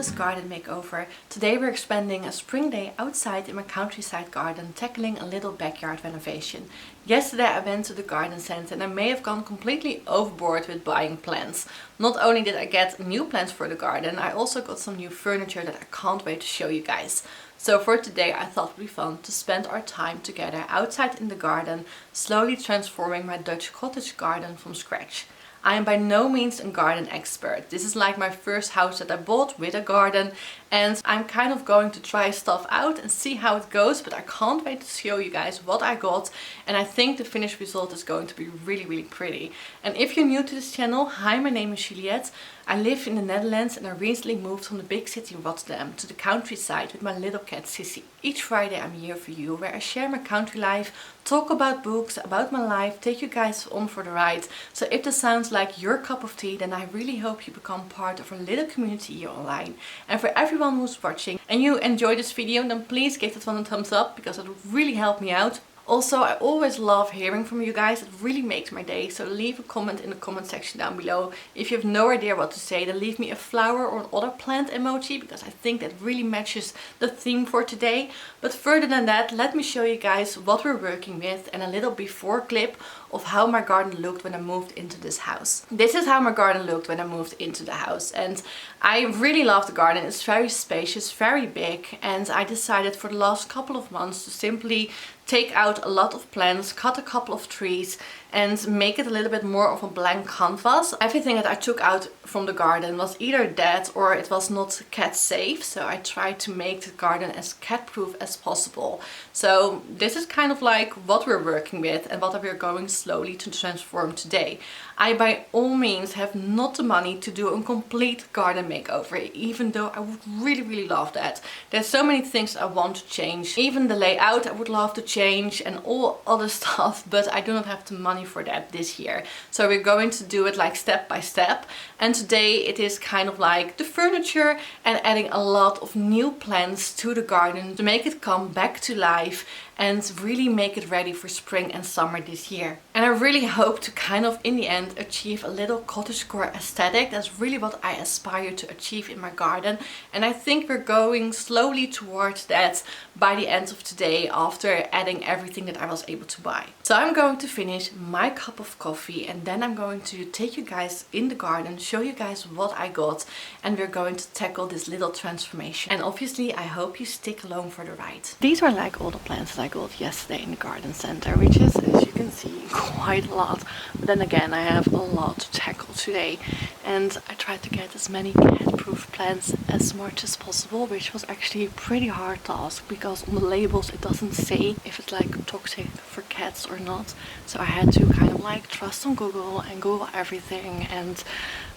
this garden makeover. Today we're spending a spring day outside in my countryside garden, tackling a little backyard renovation. Yesterday I went to the garden center and I may have gone completely overboard with buying plants. Not only did I get new plants for the garden, I also got some new furniture that I can't wait to show you guys. So for today I thought it would be fun to spend our time together outside in the garden, slowly transforming my Dutch cottage garden from scratch. I am by no means a garden expert. This is like my first house that I bought with a garden, and I'm kind of going to try stuff out and see how it goes, but I can't wait to show you guys what I got, and I think the finished result is going to be really pretty. And if you're new to this channel, hi, my name is Juliette. I live in the Netherlands and I recently moved from the big city Rotterdam to the countryside with my little cat Sissi. Each Friday I'm here for you, where I share my country life, talk about books, about my life, take you guys on for the ride. So if this sounds like your cup of tea, then I really hope you become part of our little community here online. And for everyone who's watching and you enjoy this video, then please give this one a thumbs up, because it would really help me out. Also, I always love hearing from you guys. It really makes my day. So leave a comment in the comment section down below. If you have no idea what to say, then leave me a flower or another plant emoji, because I think that really matches the theme for today. But further than that, let me show you guys what we're working with and a little before clip of how my garden looked when I moved into this house. This is how my garden looked when I moved into the house, and I really love the garden. It's very spacious, very big, and I decided for the last couple of months to simply take out a lot of plants, cut a couple of trees, and make it a little bit more of a blank canvas. Everything that I took out from the garden was either dead or it was not cat safe, so I tried to make the garden as cat proof as possible. So this is kind of like what we're working with and what we're going slowly to transform today. I by all means have not the money to do a complete garden makeover, even though I would really love that. There's so many things I want to change. Even the layout I would love to change and all other stuff, but I do not have the money for that this year. So we're going to do it like step by step. And today it is kind of like the furniture and adding a lot of new plants to the garden to make it come back to life and really make it ready for spring and summer this year. And I really hope to kind of in the end achieve a little cottagecore aesthetic. That's really what I aspire to achieve in my garden, and I think we're going slowly towards that by the end of today, after adding everything that I was able to buy. So I'm going to finish my cup of coffee and then I'm going to take you guys in the garden, show you guys what I got, and we're going to tackle this little transformation. And obviously I hope you stick along for the ride. These were like all the plants that I got yesterday in the garden center, which is, as you can see, quite a lot. But then again, I have a lot to tackle today, and I tried to get as many cat-proof plants as much as possible, which was actually a pretty hard task because on the labels it doesn't say if it's like toxic for cats or not. So I had to kind of like trust on Google and Google everything, and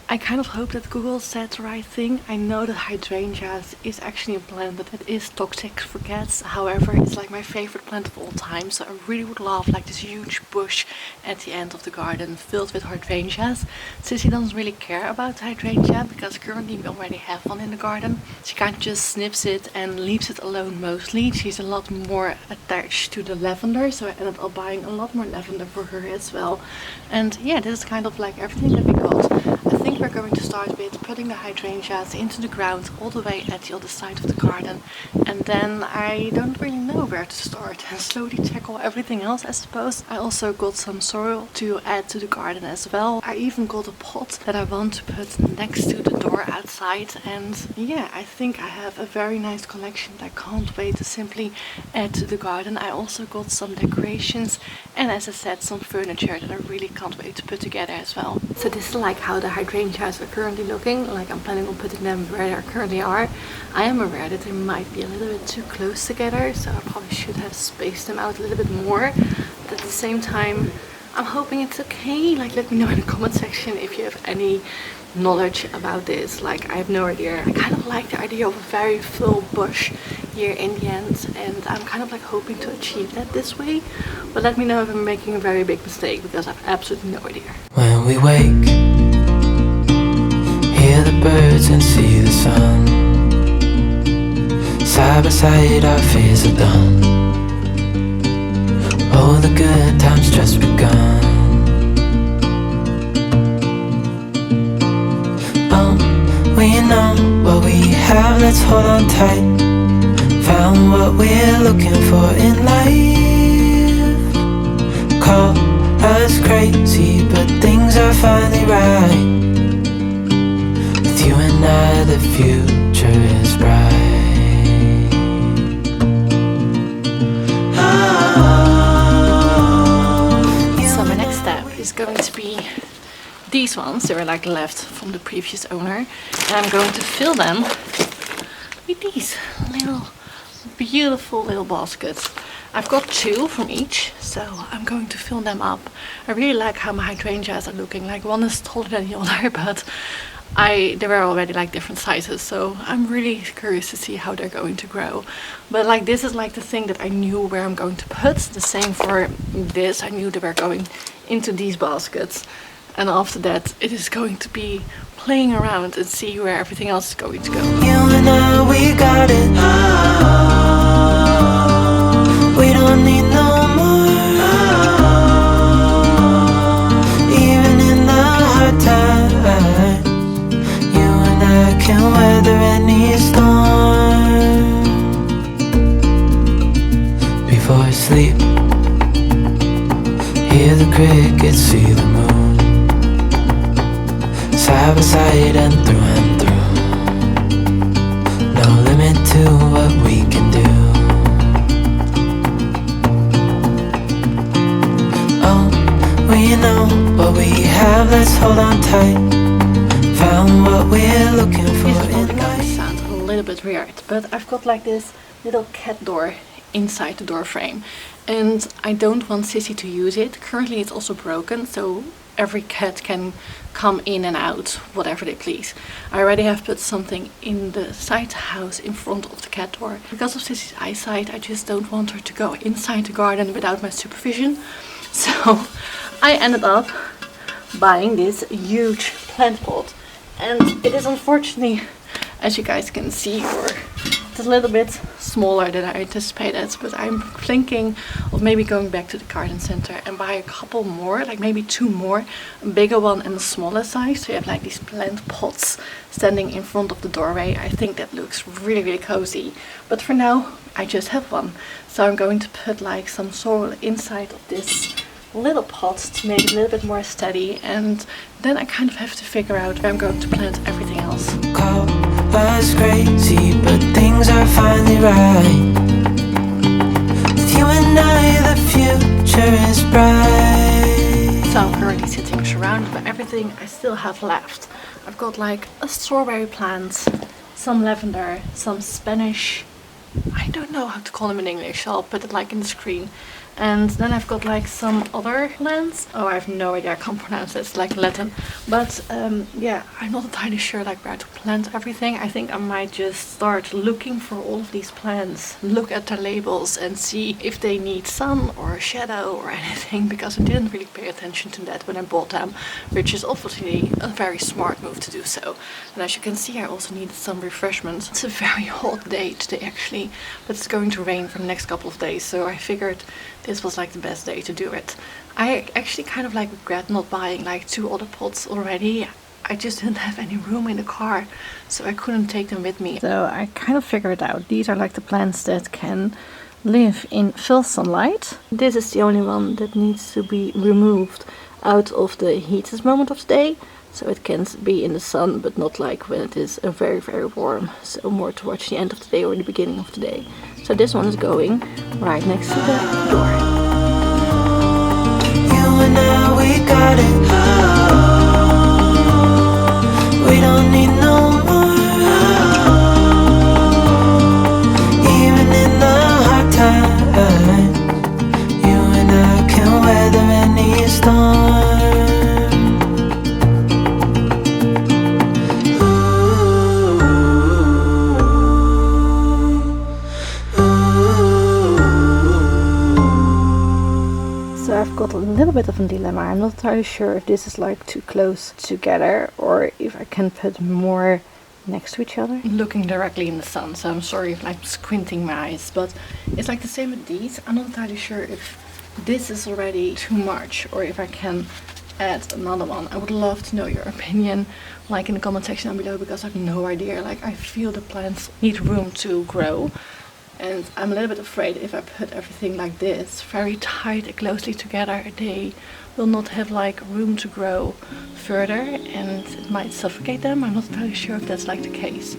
I kind of hope that Google said the right thing. I know that hydrangeas is actually a plant that is toxic for cats. However, it's like my favorite plant of all time. So I really would love like this huge bush at the end of the garden filled with hydrangeas. Sissi doesn't really care about the hydrangea because currently we already have one in the garden. She kind of just snips it and leaves it alone mostly. She's a lot more attached to the lavender, so I ended up buying a lot more lavender for her as well. And yeah, this is kind of like everything that we got. I think we're going to start with putting the hydrangeas into the ground all the way at the other side of the garden, and then I don't really know where to start and slowly tackle everything else, I suppose. I also got some soil to add to the garden as well. I even got a pot that I want to put next to the door outside, and yeah, I think I have a very nice collection that I can't wait to simply add to the garden. I also got some decorations and, as I said, some furniture that I really can't wait to put together as well. So this is like how the hydrangeas are currently looking. Like I'm planning on putting them where they currently are. I am aware that they might be a little bit too close together, so I probably should have spaced them out a little bit more. But at the same time, I'm hoping it's okay. Like, let me know in the comment section if you have any knowledge about this. Like, I have no idea. I kind of like the idea of a very full bush here in the end, and I'm kind of like hoping to achieve that this way. But let me know if I'm making a very big mistake, because I have absolutely no idea. When we wake, hear the birds and see the sun. Side by side our fears are done. All the good times just begun. We know what we have let's hold on tight. Found what we're looking for in life. Call us crazy, but things are finally right. With you and I, the future is bright. So my next step is going to be these ones. They were like left from the previous owner, and I'm going to fill them with these little beautiful little baskets. I've got 2 from each, so I'm going to fill them up. I really like how my hydrangeas are looking. Like one is taller than the other, but they were already like different sizes, so I'm really curious to see how they're going to grow. But like this is like the thing that I knew where I'm going to put. The same for this. I knew they were going into these baskets, and after that it is going to be playing around and see where everything else is going to go. You and I, we got it. We don't need no more. Even in the hard times, you and I can weather any storm. Before I sleep, hear the crickets, see the moon. Side by side and through, no limit to what we can do. Oh, we know what we have, let's hold on tight. Found what we're looking for This is probably in going to life. sound a little bit weird, but I've got like this little cat door inside the door frame, and I don't want Sissy to use it. Currently it's also broken, so every cat can come in and out whatever they please. I already have put something in the side house in front of the cat door. Because of Sissy's eyesight, I just don't want her to go inside the garden without my supervision. So I ended up buying this huge plant pot, and it is unfortunately, as you guys can see, or it's a little bit smaller than I anticipated, but I'm thinking of maybe going back to the garden center and buy a couple more, like maybe 2 more, a bigger one and a smaller size, so you have like these plant pots standing in front of the doorway. I think that looks really, really cozy, but for now I just have one. So I'm going to put like some soil inside of this little pot to make it a little bit more steady, and then I kind of have to figure out where I'm going to plant everything else. Call us crazy, but things are finally right. With you and I, the future is bright. So I'm currently sitting surrounded by everything I still have left. I've got like a strawberry plant, some lavender, some Spanish, I don't know how to call them in English, so I'll put it like in the screen. And then I've got like some other plants. Oh, I have no idea, I can't pronounce it, it's like Latin. But yeah, I'm not entirely sure like where to plant everything. I think I might just start looking for all of these plants, look at their labels and see if they need sun or shadow or anything, because I didn't really pay attention to that when I bought them, which is obviously a very smart move to do so. And as you can see, I also needed some refreshment. It's a very hot day today actually, but it's going to rain for the next couple of days, so I figured this was like the best day to do it. I actually kind of like regret not buying like 2 other pots already. I just didn't have any room in the car, so I couldn't take them with me. So I kind of figured out these are like the plants that can live in full sunlight. This is the only one that needs to be removed out of the heatest moment of the day, so it can be in the sun, but not like when it is very, very warm, so more towards the end of the day or the beginning of the day. So this one is going right next to the door. You and I, we got it. We don't need no more. Even in the hard times, you and I can weather any storm. I've got a little bit of a dilemma. I'm not entirely sure if this is like too close together or if I can put more next to each other. Looking directly in the sun, so I'm sorry if I'm squinting my eyes, but it's like the same with these. I'm not entirely sure if this is already too much or if I can add another one. I would love to know your opinion, like in the comment section down below, because I have no idea. Like, I feel the plants need room to grow, and I'm a little bit afraid if I put everything like this very tight and closely together, they will not have like room to grow further and it might suffocate them. I'm not entirely sure if that's like the case.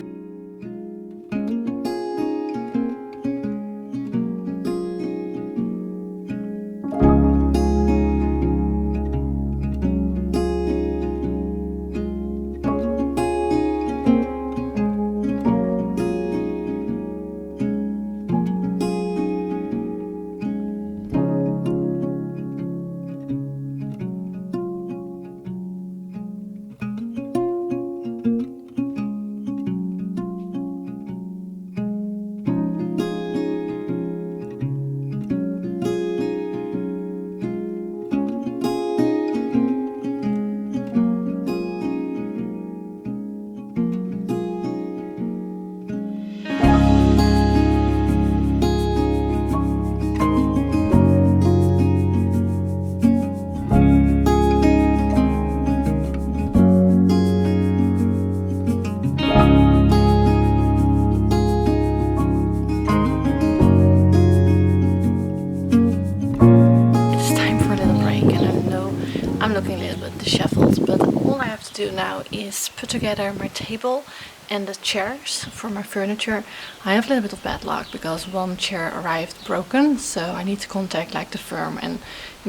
Do now is put together my table and the chairs for my furniture. I have a little bit of bad luck because one chair arrived broken, so I need to contact like the firm and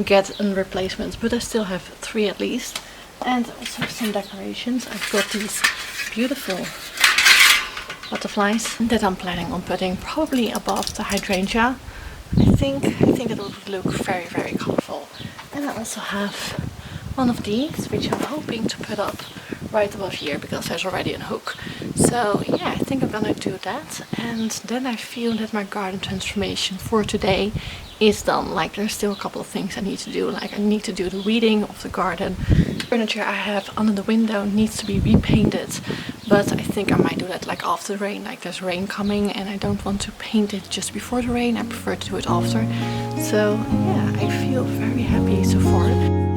get a replacement, but I still have 3 at least. And also some decorations. I've got these beautiful butterflies that I'm planning on putting probably above the hydrangea. I think it would look very, very colorful. And I also have one of these, which I'm hoping to put up right above here because there's already a hook. So yeah, I think I'm gonna do that, and then I feel that my garden transformation for today is done. Like, there's still a couple of things I need to do. Like, I need to do the weeding of the garden. The furniture I have under the window needs to be repainted, but I think I might do that like after the rain. Like, there's rain coming and I don't want to paint it just before the rain. I prefer to do it after. So yeah, I feel very happy so far.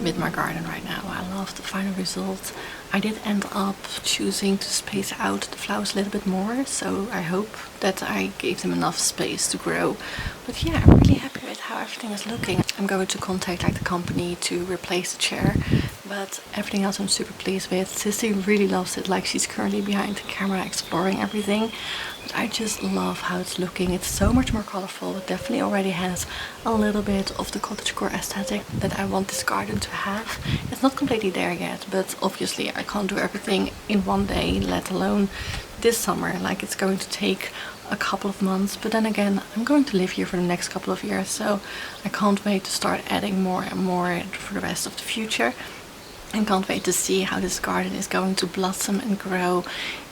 With my garden right now. I love the final result. I did end up choosing to space out the flowers a little bit more, so I hope that I gave them enough space to grow. But yeah, I'm really happy with how everything is looking. I'm going to contact like the company to replace the chair, but everything else I'm super pleased with. Sissi really loves it. Like, she's currently behind the camera exploring everything. But I just love how it's looking. It's so much more colorful. It definitely already has a little bit of the cottagecore aesthetic that I want this garden to have. It's not completely there yet, but obviously I can't do everything in one day, let alone this summer. Like, it's going to take a couple of months, but then again, I'm going to live here for the next couple of years, so I can't wait to start adding more and more for the rest of the future. I can't wait to see how this garden is going to blossom and grow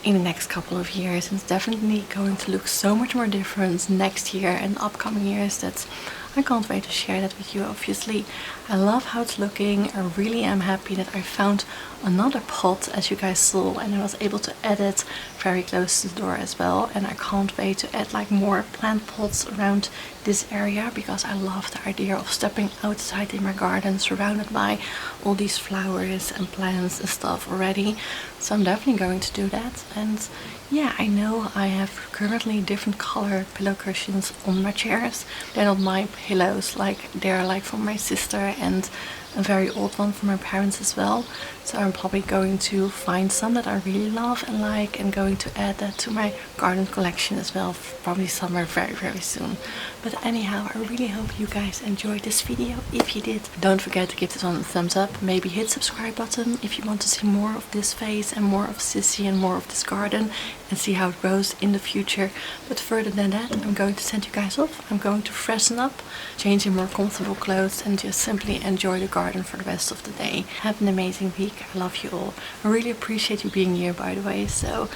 in the next couple of years. And it's definitely going to look so much more different next year and upcoming years that I can't wait to share that with you. Obviously, I love how it's looking. I really am happy that I found another pot, as you guys saw, and I was able to add it very close to the door as well. And I can't wait to add like more plant pots around this area, because I love the idea of stepping outside in my garden surrounded by all these flowers and plants and stuff already. So I'm definitely going to do that. And yeah, I know I have currently different color pillow cushions on my chairs. They're not my pillows, like they're like from my sister and a very old one from my parents as well. So I'm probably going to find some that I really love and like, and going to add that to my garden collection as well, probably somewhere very soon. But anyhow, I really hope you guys enjoyed this video. If you did, don't forget to give this one a thumbs up. Maybe hit subscribe button if you want to see more of this phase and more of Sissi and more of this garden, and see how it grows in the future. But further than that, I'm going to send you guys off. I'm going to freshen up, change in more comfortable clothes, and just simply enjoy the garden for the rest of the day. Have an amazing week. I love you all. I really appreciate you being here, by the way. So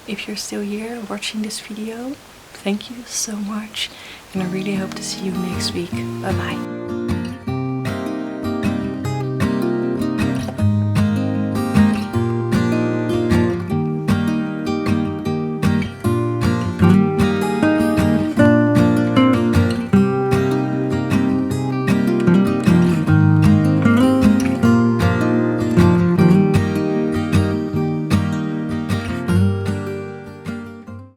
if you're still here watching this video, thank you so much, and I really hope to see you next week. Bye bye.